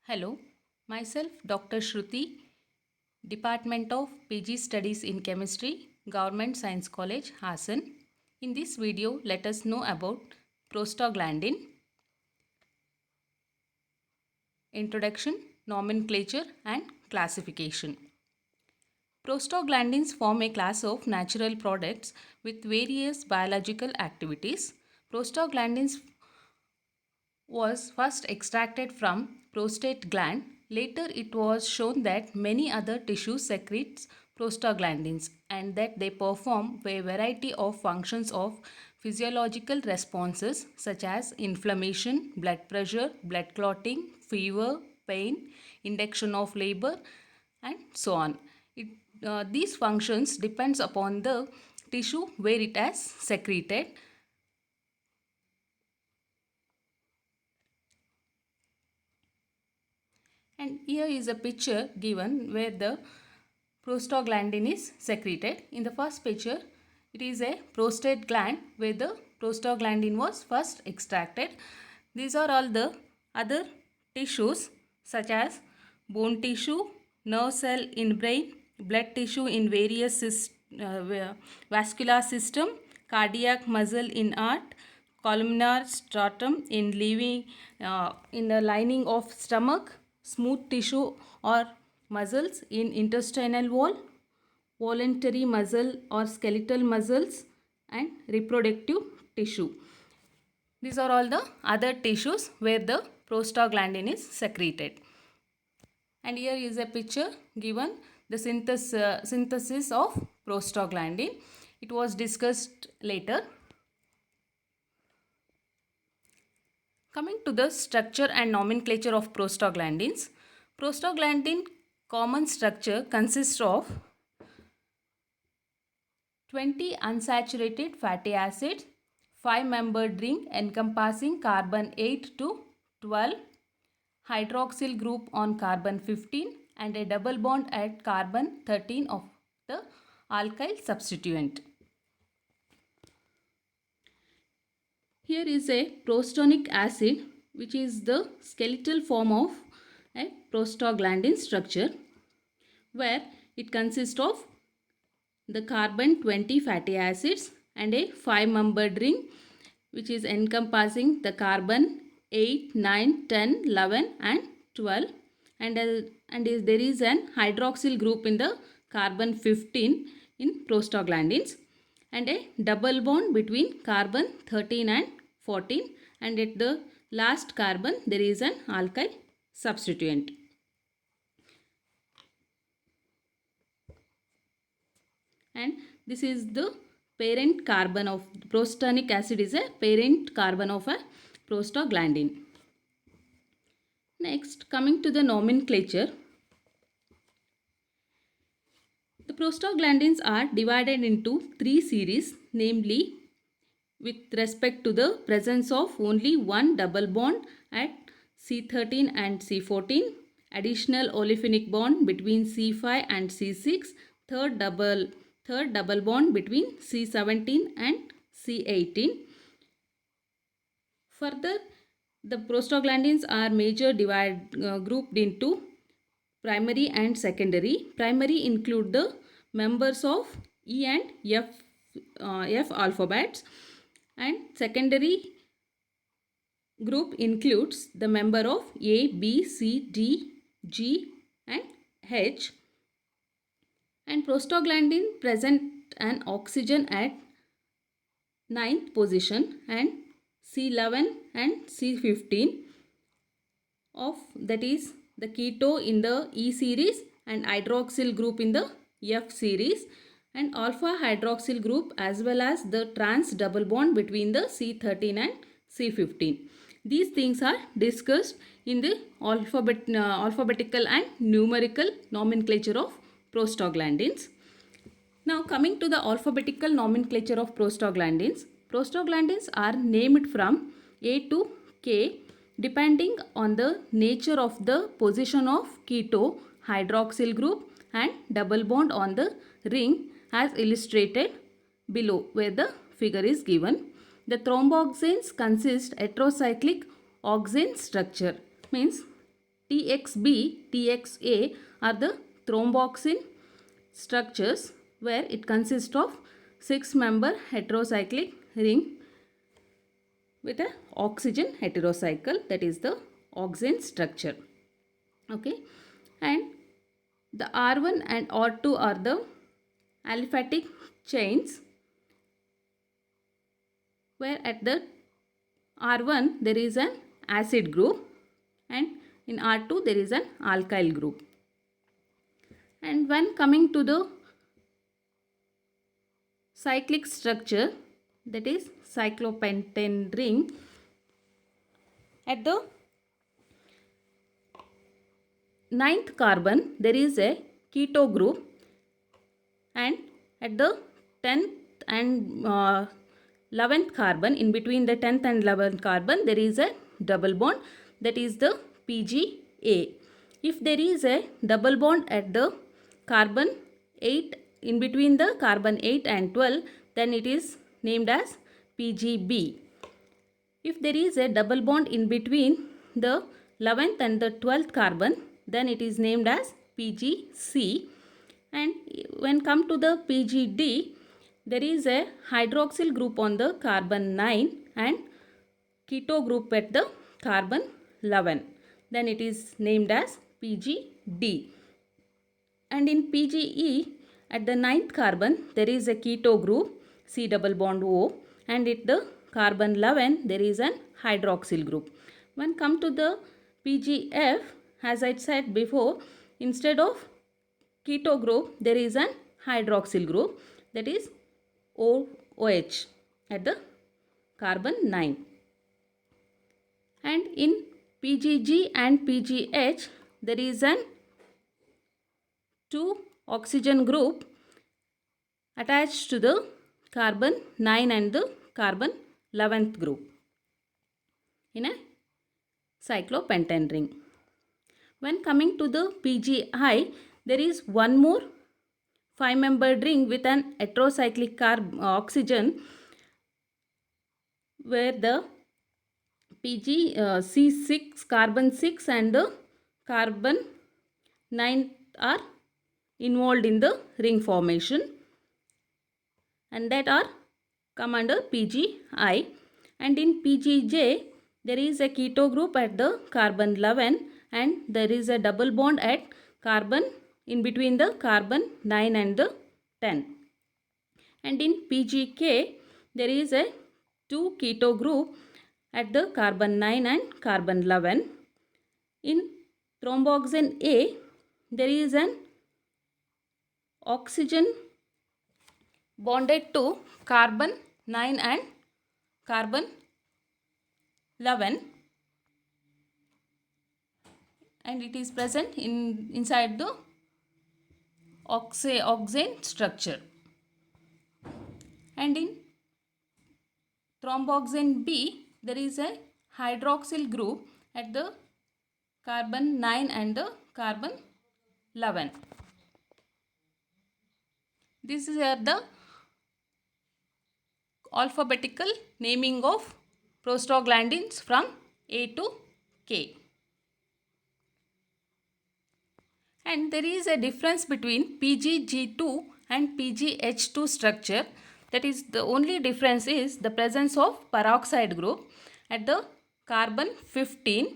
Hello, myself Dr. Shruti, Department of PG Studies in Chemistry, Government Science College, Hassan. In this video, let us know about prostaglandin, introduction, nomenclature and classification. Prostaglandins form a class of natural products with various biological activities. Prostaglandins was first extracted from prostate gland. Later, it was shown that many other tissues secretes prostaglandins and that they perform a variety of functions of physiological responses such as inflammation, blood pressure, blood clotting, fever, pain, induction of labor, and so on. These functions depends upon the tissue where it has secreted. And here is a picture given where the prostaglandin is secreted. In the first picture, it is a prostate gland where the prostaglandin was first extracted. These are all the other tissues such as bone tissue, nerve cell in brain, blood tissue in various vascular system, cardiac muscle in heart, columnar stratum in living in the lining of stomach, smooth tissue or muscles in intestinal wall, voluntary muscle or skeletal muscles, and reproductive tissue. These are all the other tissues where the prostaglandin is secreted. And here is a picture given the synthesis of prostaglandin. It was discussed later. Coming to the structure and nomenclature of prostaglandins. Prostaglandin common structure consists of 20 unsaturated fatty acids, 5-membered ring encompassing carbon 8 to 12, hydroxyl group on carbon 15 and a double bond at carbon 13 of the alkyl substituent. Here is a prostonic acid which is the skeletal form of a prostaglandin structure where it consists of the carbon 20 fatty acids and a 5-membered ring which is encompassing the carbon 8, 9, 10, 11 and 12 and there is an hydroxyl group in the carbon 15 in prostaglandins and a double bond between carbon 13 and 14 and at the last carbon there is an alkyl substituent. And this is the parent carbon of prostanic acid is a parent carbon of a prostaglandin. Next, coming to the nomenclature. The prostaglandins are divided into 3 series, namely with respect to the presence of only one double bond at C13 and C14, additional olefinic bond between C5 and C6, third double bond between C17 and C18. Further, the prostaglandins are grouped into primary and secondary. Primary include the members of E and F alphabets, and secondary group includes the member of A, B, C, D, G and H. And prostaglandin present an oxygen at 9th position and C11 and C15 of that is the keto in the E series and hydroxyl group in the F series and alpha hydroxyl group as well as the trans double bond between the C13 and C15. These things are discussed in the alphabetical and numerical nomenclature of prostaglandins. Now coming to the alphabetical nomenclature of prostaglandins. Prostaglandins are named from A to K depending on the nature of the position of keto, hydroxyl group and double bond on the ring as illustrated below where the figure is given. The thromboxanes consist heterocyclic oxane structure, means TXB, TXA are the thromboxane structures where it consists of 6-member heterocyclic ring with a oxygen heterocycle, that is the oxane structure. Okay, and the R1 and R2 are the aliphatic chains where at the R1 there is an acid group and in R2 there is an alkyl group. And when coming to the cyclic structure, that is cyclopentane ring, at the 9th carbon there is a keto group, and at the 10th and 11th carbon, in between the 10th and 11th carbon there is a double bond, that is the PGA. If there is a double bond at the carbon 8, in between the carbon 8 and 12, then it is named as PGB. If there is a double bond in between the 11th and the 12th carbon, then it is named as PGC. And when come to the PGD, there is a hydroxyl group on the carbon 9 and keto group at the carbon 11. Then it is named as PGD. And in PGE, at the 9th carbon, there is a keto group, C double bond O, and at the carbon 11, there is an hydroxyl group. When come to the PGF, as I said before, instead of keto group, there is an hydroxyl group, that is OH at the carbon 9. And in PGG and PGH, there is an 2 oxygen group attached to the carbon 9 and the carbon 11th group in a cyclopentane ring. When coming to the PGI, there is one more 5-membered ring with an heterocyclic oxygen where the C6, carbon 6 and the carbon 9 are involved in the ring formation, and that are come under PGI. And in PGJ, there is a keto group at the carbon 11 and there is a double bond at carbon in between the carbon 9 and the 10. And in PGK, there is a 2 keto group at the carbon 9 and carbon 11. In thromboxane A, there is an oxygen bonded to carbon 9 and carbon 11, and it is present inside the oxane structure. And in thromboxane B, there is a hydroxyl group at the carbon 9 and the carbon 11. This is the alphabetical naming of prostaglandins from A to K. And there is a difference between PGG2 and PGH2 structure. That is, the only difference is the presence of peroxide group at the carbon 15.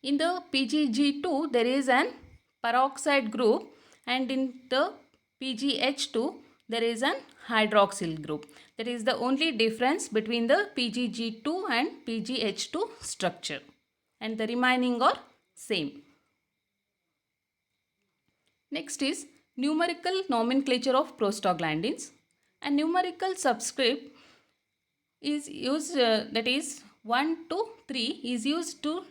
In the PGG2, there is an peroxide group, and in the PGH2, there is an hydroxyl group. That is the only difference between the PGG2 and PGH2 structure, and the remaining are same. Next is numerical nomenclature of prostaglandins. A numerical subscript is used, that is 1 to 3 is used to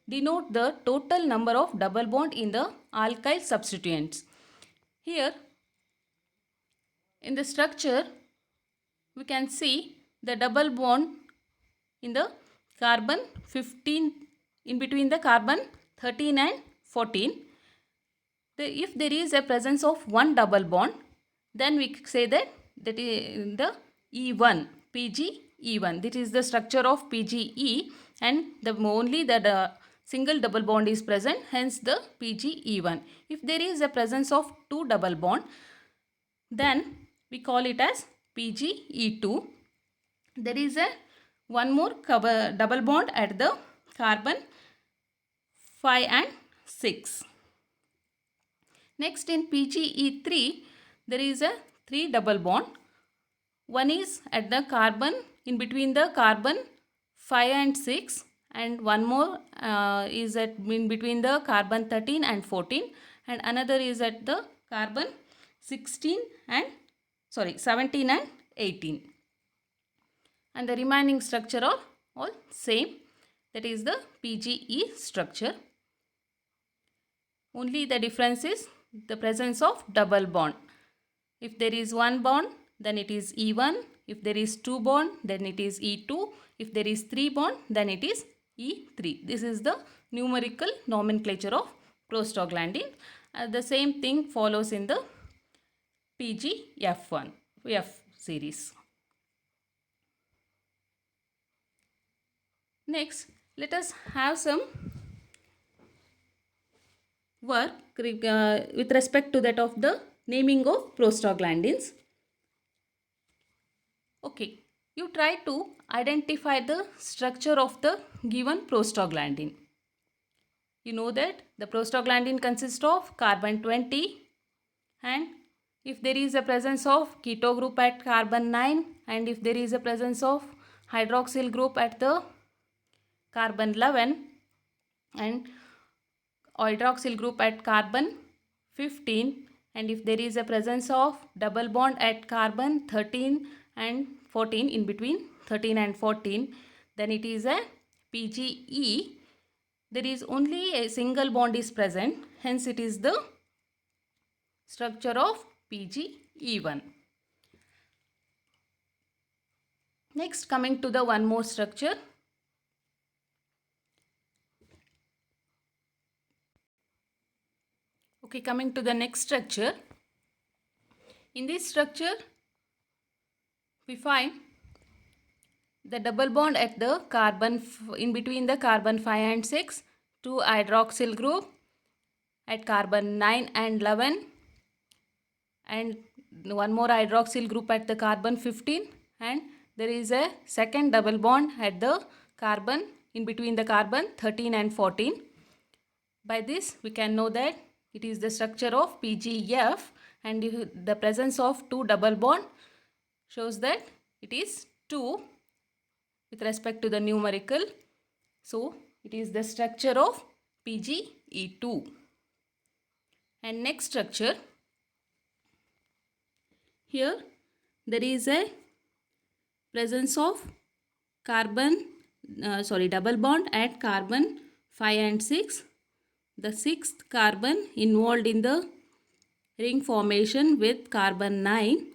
denote the total number of double bond in the alkyl substituents. Here in the structure we can see the double bond in the carbon 15, in between the carbon 13 and 14. If there is a presence of one double bond, then we say that is the E1, PGE1. This is the structure of PGE, and only the single double bond is present, hence the PgE1. If there is a presence of two double bond, then we call it as PgE2. There is a one more double bond at the carbon 5 and 6. Next, in PgE3, there is a 3 double bond. One is at the carbon, in between the carbon 5 and 6, and one more is in between the carbon 13 and 14, and another is at the carbon 17 and 18. And the remaining structure are all same, that is the PgE structure. Only the difference is the presence of double bond. If there is one bond, then it is E1. If there is two bond, then it is E2. If there is three bond, then it is E3. This is the numerical nomenclature of prostaglandin. The same thing follows in the PGF1, F series. Next, let us have some work with respect to that of the naming of prostaglandins. Okay, you try to identify the structure of the given prostaglandin. You know that the prostaglandin consists of carbon 20, and if there is a presence of keto group at carbon 9, and if there is a presence of hydroxyl group at the carbon 11, and hydroxyl group at carbon 15, and if there is a presence of double bond at carbon 13 and 14, in between 13 and 14, then it is a PgE. There is only a single bond is present, hence it is the structure of PgE1. Next, coming to the one more structure. Okay, coming to the next structure. In this structure, we find the double bond at the carbon, in between the carbon 5 and 6, two hydroxyl group at carbon 9 and 11, and one more hydroxyl group at the carbon 15, and there is a second double bond at the carbon, in between the carbon 13 and 14. By this, we can know that it is the structure of PgF, and the presence of two double bond shows that it is 2 with respect to the numerical. So, it is the structure of PgE2. And next structure, here there is a presence of double bond at carbon 5 and 6. The sixth carbon involved in the ring formation with carbon 9,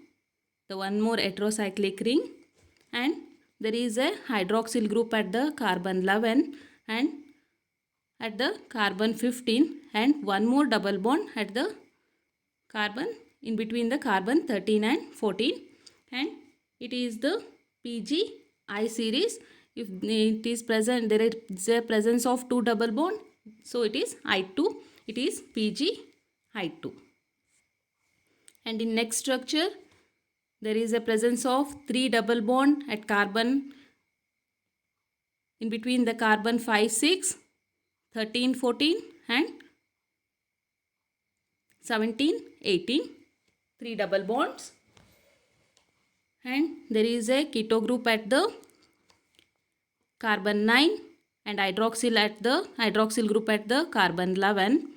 the one more heterocyclic ring, and there is a hydroxyl group at the carbon 11 and at the carbon 15, and one more double bond at the carbon, in between the carbon 13 and 14, and it is the PgI series. If it is present, there is a presence of two double bond, so it is I2, it is PgI2. And in next structure, there is a presence of three double bond at carbon, in between the carbon 5, 6, 13, 14 and 17, 18, three double bonds. And there is a keto group at the carbon 9 and hydroxyl group at the carbon 11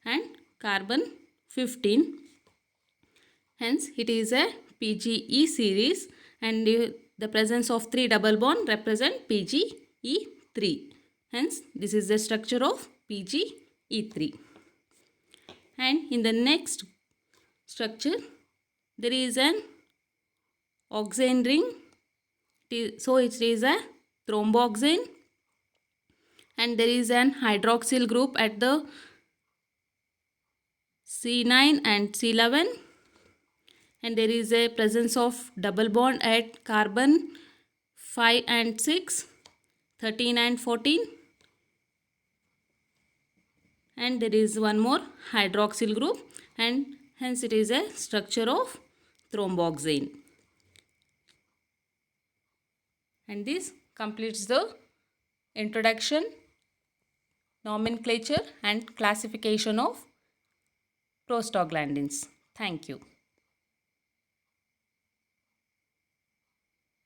and carbon 15. Hence, it is a PgE series, and the presence of three double bond represent PgE3. Hence, this is the structure of PgE3. And in the next structure, there is an oxane ring. So, it is a thromboxane, and there is an hydroxyl group at the C9 and C11, and there is a presence of double bond at carbon 5 and 6, 13 and 14, and there is one more hydroxyl group, and hence it is a structure of thromboxane. And this completes the introduction, nomenclature and classification of prostaglandins. Thank you.